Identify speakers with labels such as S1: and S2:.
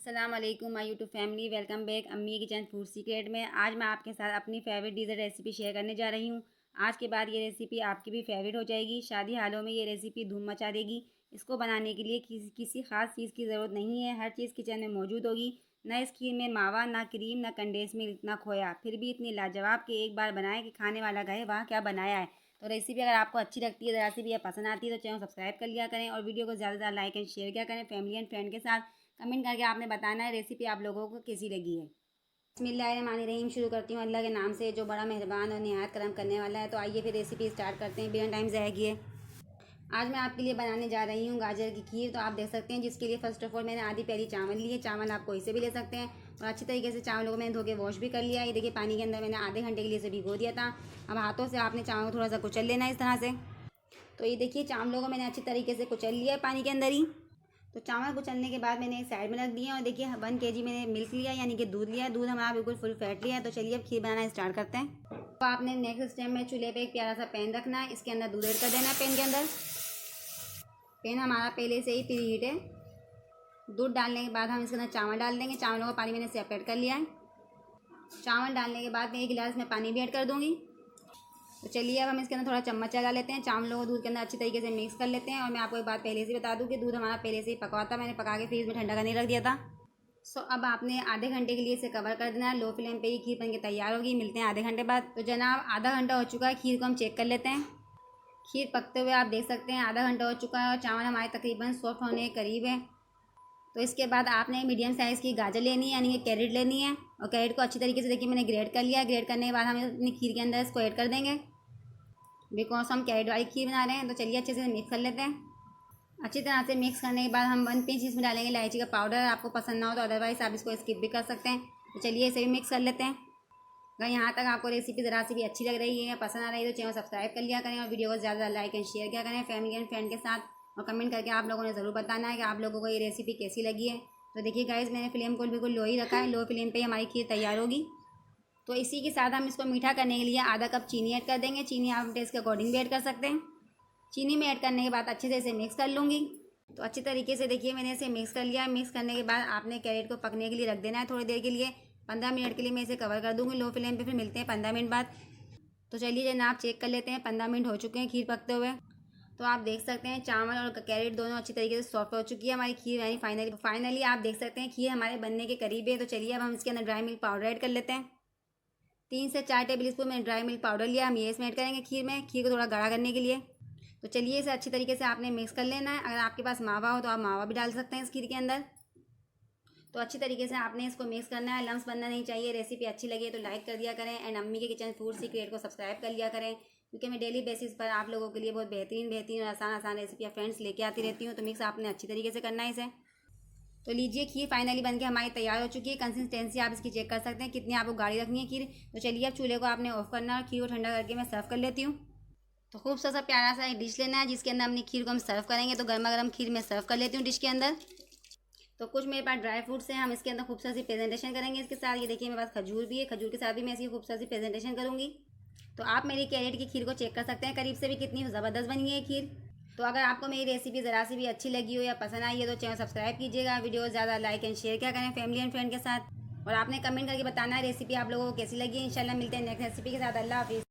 S1: अस्सलाम वालेकुम my YouTube family, welcome back अम्मी किचन फूड सीक्रेट में। आज मैं आपके साथ अपनी फेवरेट डिज़र्ट रेसिपी शेयर करने जा रही हूँ। आज के बाद ये रेसिपी आपकी भी फेवरेट हो जाएगी। शादी हालों में ये रेसिपी धूम मचा देगी। इसको बनाने के लिए किसी खास चीज़ की ज़रूरत नहीं है, हर चीज़ किचन में मौजूद होगी। ना इस खीर में मावा, ना क्रीम, ना कंडेंस मिल्क, ना खोया, फिर भी इतनी लाजवाब कि एक बार बनाए कि खाने वाला कहे वाह क्या बनाया है। तो रेसिपी अगर आपको अच्छी लगती है, ज़रा सी भी या पसंद आती है तो चैनल सब्सक्राइब कर लिया करें और वीडियो को ज़्यादा से ज़्यादा लाइक एंड शेयर किया करें फैमिली एंड फ्रेंड के साथ। कमेंट करके आपने बताना है रेसिपी आप लोगों को कैसी लगी है। बिस्मिल्लाहिर्रहमानिर्रहीम, शुरू करती हूँ अल्लाह के नाम से जो बड़ा मेहरबान और निहायत करम करने वाला है। तो आइए फिर रेसिपी स्टार्ट करते हैं बिना टाइम ज़ाया किए। आज मैं आपके लिए बनाने जा रही हूँ गाजर की खीर। तो आप देख सकते हैं जिसके लिए फ़र्स्ट ऑफ ऑल मैंने आधी प्याली चावल लिए। चावल आप कोई से भी ले सकते हैं और अच्छी तरीके से चावलों को मैंने धो के वॉश भी कर लिया। ये देखिए पानी के अंदर मैंने आधे घंटे के लिए इसे भिगो दिया था। अब हाथों से आपने चावल को थोड़ा सा कुचल लेना है इस तरह से। तो ये देखिए चावलों को मैंने अच्छी तरीके से कुचल लिया है पानी के अंदर ही। तो चावल कुचलने के बाद मैंने एक साइड में रख दिया और देखिए 1 kg मैंने मिल्क लिया यानी कि दूध लिया है। दूध हमारा बिल्कुल फुल फैट लिया है। तो चलिए अब खीर बनाना स्टार्ट करते हैं। तो आपने नेक्स्ट स्टेप में चूल्हे पे एक प्यारा सा पैन रखना है। इसके अंदर दूध ऐड कर देना है। पैन के अंदर पैन हमारा पहले से ही प्री हीट है। दूध डालने के बाद हम इसके अंदर चावल डाल देंगे। चावलों का पानी मैंने सेपरेट कर लिया है। चावल डालने के बाद मैं 1 गिलास में पानी भी ऐड कर दूँगी। तो चलिए अब हम इसके अंदर थोड़ा चम्मच लगा लेते हैं। चावलों को दूध के अंदर अच्छी तरीके से मिक्स कर लेते हैं। और मैं आपको एक बात पहले से बता दूं कि दूध हमारा पहले से ही पका हुआ था, मैंने पका के फ्रीज में ठंडा करने रख दिया था। अब आपने आधे घंटे के लिए इसे कवर कर देना है। लो फ्लेम पे ही खीर बन के तैयार होगी। मिलते हैं आधे घंटे बाद। तो जनाब आधा घंटा हो चुका है, खीर को हम चेक कर लेते हैं। खीर पकते हुए आप देख सकते हैं आधा घंटा हो चुका है और चावल हमारे तकरीबन सॉफ्ट होने के करीब है। तो इसके बाद आपने मीडियम साइज़ की गाजर लेनी है यानी कि कैरेट लेनी है। और कैरेट को अच्छी तरीके से देखिए मैंने ग्रेट कर लिया। ग्रेट करने के बाद हम अपनी खीर के अंदर इसको ऐड कर देंगे बिकॉज हम कैरेट वाली खीर बना रहे हैं। तो चलिए अच्छे से मिक्स कर लेते हैं। अच्छी तरह से मिक्स करने के बाद हम 1 पिंच इसमें डालेंगे इलायची का पाउडर। आपको पसंद ना हो तो अदरवाइज़ आप इसको स्किप भी कर सकते हैं। तो चलिए इसे भी मिक्स कर लेते हैं। अगर यहाँ तक आपको रेसिपी ज़रा सी भी अच्छी लग रही है या पसंद आ रही है तो चैनल सब्सक्राइब कर लिया करें और वीडियो को ज़्यादा लाइक एंड शेयर किया करें फैमिली एंड फ्रेंड के साथ। और कमेंट करके आप लोगों ने ज़रूर बताना है कि आप लोगों को ये रेसिपी कैसी लगी है। तो देखिए गाइस मैंने फ्लेम को बिल्कुल लो ही रखा है। लो फ्लेम पर ही हमारी खीर तैयार होगी। तो इसी के साथ हम इसको मीठा करने के लिए आधा कप चीनी ऐड कर देंगे। चीनी आप टेस्ट के अकॉर्डिंग भी ऐड कर सकते हैं। चीनी में ऐड करने के बाद अच्छे से इसे मिक्स कर लूँगी। तो अच्छी तरीके से देखिए मैंने इसे मिक्स कर लिया है। मिक्स करने के बाद आपने कैरेट को पकने के लिए रख देना है थोड़ी देर के लिए। 15 मिनट के लिए मैं इसे कवर कर दूँगी लो फ्लेम पे। फिर मिलते हैं 15 मिनट बाद। तो चलिए जनाब चेक कर लेते हैं। 15 मिनट हो चुके हैं खीर पकते हुए। तो आप देख सकते हैं चावल और कैरेट दोनों अच्छी तरीके से सॉफ्ट हो चुकी है हमारी खीर यानी फाइनली आप देख सकते हैं खीर हमारे बनने के करीब है। तो चलिए अब हम इसके अंदर ड्राई मिल्क पाउडर ऐड कर लेते हैं। 3 से 4 टेबल स्पून मैंने ड्राई मिल्क पाउडर लिया। हम ये इसमें ऐड करेंगे खीर में, खीर को थोड़ा गाढ़ा करने के लिए। तो चलिए इसे अच्छी तरीके से आपने मिक्स कर लेना है। अगर आपके पास मावा हो तो आप मावा भी डाल सकते हैं इस खीर के अंदर। तो अच्छी तरीके से आपने इसको मिक्स करना है। लम्स बनना नहीं चाहिए। रेसिपी अच्छी लगी तो लाइक कर दिया करें एंड अम्मी के किचन फूड सीक्रेट को सब्सक्राइब कर लिया करें क्योंकि मैं डेली बेसिस पर आप लोगों के लिए बहुत बेहतरीन और आसान रेसिपी या फ्रेंड्स लेके आती रहती हूँ। तो मिक्स आपने अच्छी तरीके से करना है इसे। तो लीजिए खीर फाइनली बनके हमारी तैयार हो चुकी है। कंसिस्टेंसी आप इसकी चेक कर सकते हैं कितनी आपको गाढ़ी रखनी है खीर। तो चलिए अब चूल्हे को आपने ऑफ करना है और खीर को ठंडा करके मैं सर्व कर लेती हूँ। तो खूब सा प्यारा सा एक डिश लेना है जिसके अंदर अपनी खीर को हम सर्व करेंगे। तो गर्मा गर्म खीर में सर्व कर लेती हूँ डिश के अंदर। तो कुछ मेरे पास ड्राई फ्रूट्स हैं, हम इसके अंदर खूबसूरत सी प्रेजेंटेशन करेंगे इसके साथ। ये देखिए मेरे पास खजूर भी है, खजूर के साथ भी मैं इसकी खूबसूरत सी प्रेजेंटेशन करूँगी। तो आप मेरी कैरेट की खीर को चेक कर सकते हैं करीब से भी कितनी ज़बरदस्त बनी है खीर। तो अगर आपको मेरी रेसिपी ज़रा सी भी अच्छी लगी हो या पसंद आई है तो चैनल सब्सक्राइब कीजिएगा। वीडियो ज़्यादा लाइक एंड शेयर क्या करें फैमिली एंड फ्रेंड के साथ। और आपने कमेंट करके बताना है रेसिपी आप लोगों को कैसी लगी है। इंशाल्लाह मिलते हैं नेक्स्ट रेसिपी के साथ। अल्लाह हाफिज़।